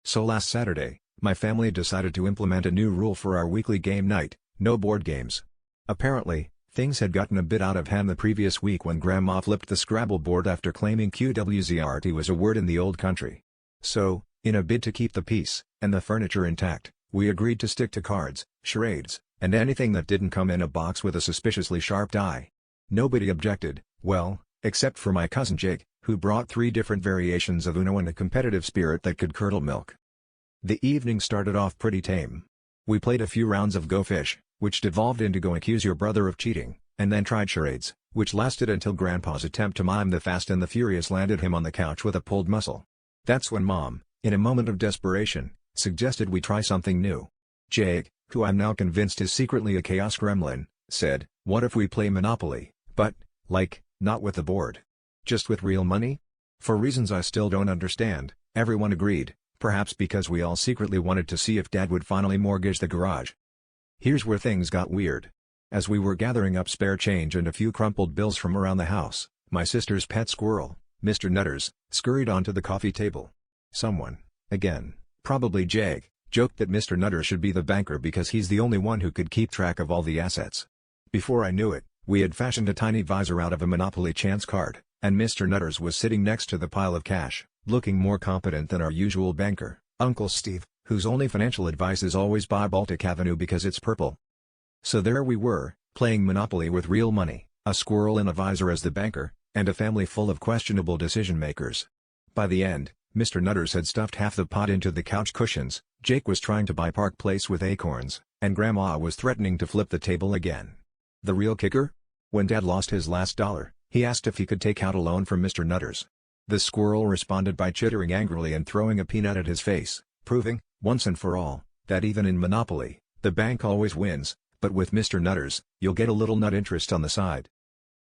So last Saturday, my family decided to implement a new rule for our weekly game night: no board games. Apparently, things had gotten a bit out of hand the previous week when Grandma flipped the Scrabble board after claiming QWZRT was a word in the old country. So, in a bid to keep the peace and the furniture intact, we agreed to stick to cards, charades, and anything that didn't come in a box with a suspiciously sharp die. Nobody objected, well, except for my cousin Jake, who brought 3 different variations of Uno in a competitive spirit that could curdle milk. The evening started off pretty tame. We played a few rounds of Go Fish, which devolved into Go Accuse Your Brother of Cheating, and then tried charades, which lasted until Grandpa's attempt to mime the Fast and the Furious landed him on the couch with a pulled muscle. That's when Mom, in a moment of desperation, suggested we try something new. Jake, who I'm now convinced is secretly a chaos gremlin, said, "What if we play Monopoly, but, not with the board? Just with real money?" For reasons I still don't understand, everyone agreed, perhaps because we all secretly wanted to see if Dad would finally mortgage the garage. Here's where things got weird. As we were gathering up spare change and a few crumpled bills from around the house, my sister's pet squirrel, Mr. Nutters, scurried onto the coffee table. Someone, again, probably Jake, joked that Mr. Nutters should be the banker because he's the only one who could keep track of all the assets. Before I knew it, we had fashioned a tiny visor out of a Monopoly chance card, and Mr. Nutters was sitting next to the pile of cash, looking more competent than our usual banker, Uncle Steve, whose only financial advice is always buy Baltic Avenue because it's purple. So there we were, playing Monopoly with real money, a squirrel in a visor as the banker, and a family full of questionable decision-makers. By the end, Mr. Nutters had stuffed half the pot into the couch cushions, Jake was trying to buy Park Place with acorns, and Grandma was threatening to flip the table again. The real kicker? When Dad lost his last dollar, he asked if he could take out a loan from Mr. Nutters. The squirrel responded by chittering angrily and throwing a peanut at his face, proving, once and for all, that even in Monopoly, the bank always wins, but with Mr. Nutters, you'll get a little nut interest on the side.